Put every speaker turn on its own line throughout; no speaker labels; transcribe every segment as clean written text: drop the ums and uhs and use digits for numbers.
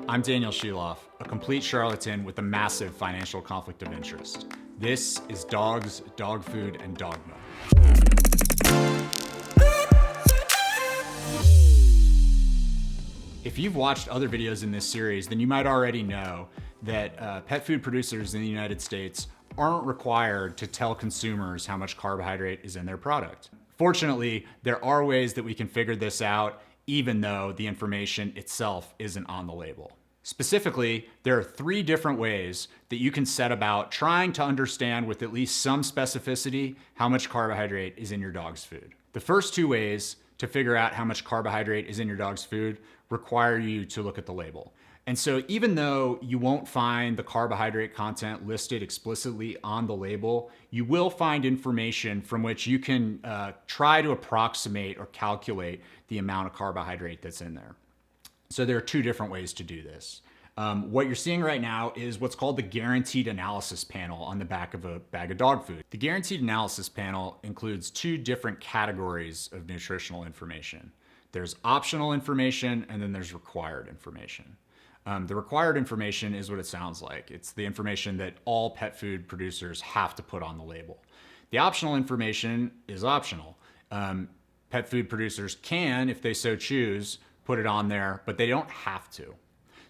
I'm Daniel Schulof, a complete charlatan with a massive financial conflict of interest. This is Dogs, Dog Food, and Dogma. If you've watched other videos in this series, then you might already know that pet food producers in the United States aren't required to tell consumers how much carbohydrate is in their product. Fortunately, there are ways that we can figure this out even though the information itself isn't on the label. Specifically, there are 3 different ways that you can set about trying to understand with at least some specificity how much carbohydrate is in your dog's food. The first 2 ways to figure out how much carbohydrate is in your dog's food require you to look at the label. And so even though you won't find the carbohydrate content listed explicitly on the label, you will find information from which you can try to approximate or calculate the amount of carbohydrate that's in there. So there are 2 different ways to do this. What you're seeing right now is what's called the guaranteed analysis panel on the back of a bag of dog food. The guaranteed analysis panel includes 2 different categories of nutritional information. There's optional information and then there's required information. The required information is what it sounds like. It's the information that all pet food producers have to put on the label. The optional information is optional. Pet food producers can, if they so choose, put it on there, but they don't have to.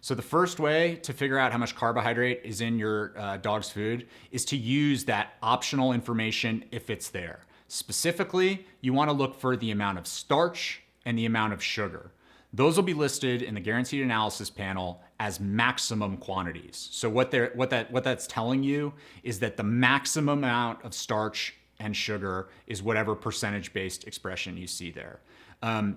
So the first way to figure out how much carbohydrate is in your dog's food is to use that optional information if it's there. Specifically, you want to look for the amount of starch and the amount of sugar. Those will be listed in the guaranteed analysis panel as maximum quantities. So what that's telling you is that the maximum amount of starch and sugar is whatever percentage-based expression you see there.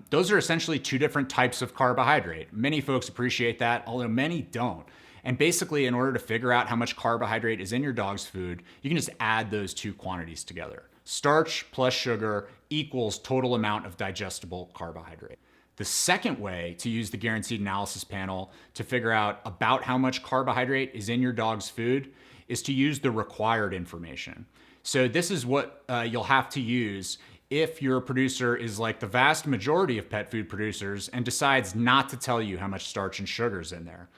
Those are essentially 2 different types of carbohydrate. Many folks appreciate that, although many don't. And basically, in order to figure out how much carbohydrate is in your dog's food, you can just add those 2 quantities together. Starch plus sugar equals total amount of digestible carbohydrate. The second way to use the guaranteed analysis panel to figure out about how much carbohydrate is in your dog's food is to use the required information. So this is what you'll have to use if your producer is like the vast majority of pet food producers and decides not to tell you how much starch and sugar is in there.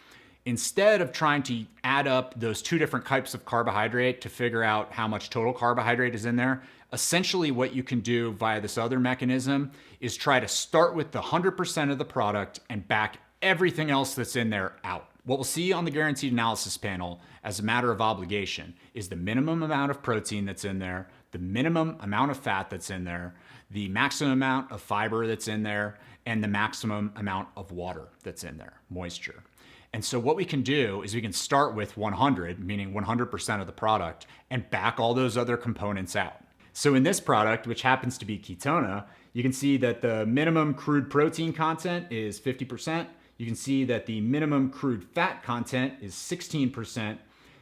Instead of trying to add up those 2 different types of carbohydrate to figure out how much total carbohydrate is in there, essentially what you can do via this other mechanism is try to start with the 100% of the product and back everything else that's in there out. What we'll see on the guaranteed analysis panel as a matter of obligation is the minimum amount of protein that's in there, the minimum amount of fat that's in there, the maximum amount of fiber that's in there, and the maximum amount of water that's in there, moisture. And so what we can do is we can start with 100, meaning 100% of the product, and back all those other components out. So in this product, which happens to be Ketona, you can see that the minimum crude protein content is 50%. You can see that the minimum crude fat content is 16%.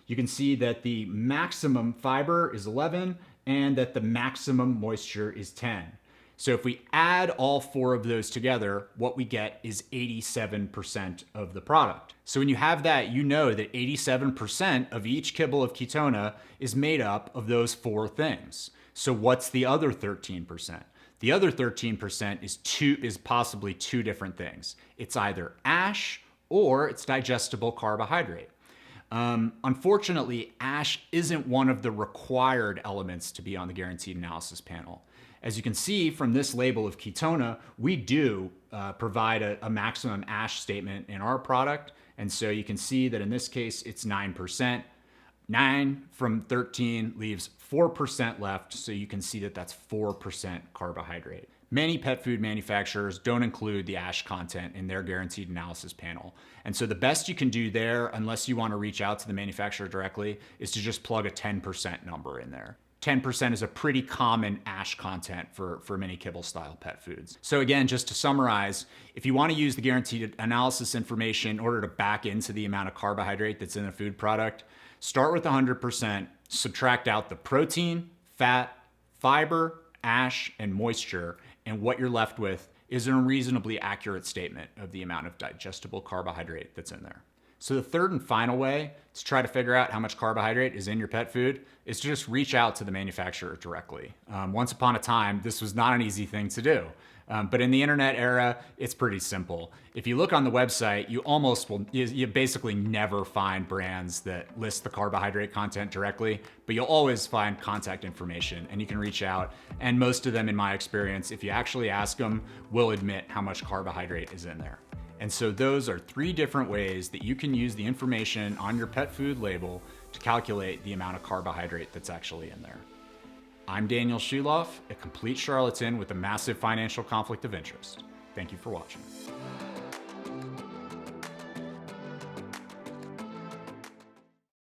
You can see that the maximum fiber is 11 and that the maximum moisture is 10. So if we add all 4 of those together, what we get is 87% of the product. So when you have that, you know that 87% of each kibble of Ketona is made up of those 4 things. So what's the other 13%? The other 13% is possibly 2 different things. It's either ash or it's digestible carbohydrate. Unfortunately, ash isn't one of the required elements to be on the guaranteed analysis panel. As you can see from this label of Ketona, we do provide a maximum ash statement in our product. And so you can see that in this case, it's 9%. 9 from 13 leaves 4% left, so you can see that that's 4% carbohydrate. Many pet food manufacturers don't include the ash content in their guaranteed analysis panel. And so the best you can do there, unless you want to reach out to the manufacturer directly, is to just plug a 10% number in there. 10% is a pretty common ash content for many kibble-style pet foods. So again, just to summarize, if you want to use the guaranteed analysis information in order to back into the amount of carbohydrate that's in a food product, start with 100%, subtract out the protein, fat, fiber, ash, and moisture, and what you're left with is a reasonably accurate statement of the amount of digestible carbohydrate that's in there. So the third and final way to try to figure out how much carbohydrate is in your pet food is to just reach out to the manufacturer directly. Once upon a time, this was not an easy thing to do. But in the internet era, it's pretty simple. If you look on the website, you basically never find brands that list the carbohydrate content directly, but you'll always find contact information and you can reach out. And most of them, in my experience, if you actually ask them, will admit how much carbohydrate is in there. And so those are 3 different ways that you can use the information on your pet food label to calculate the amount of carbohydrate that's actually in there. I'm Daniel Schulof, a complete charlatan with a massive financial conflict of interest. Thank you for watching.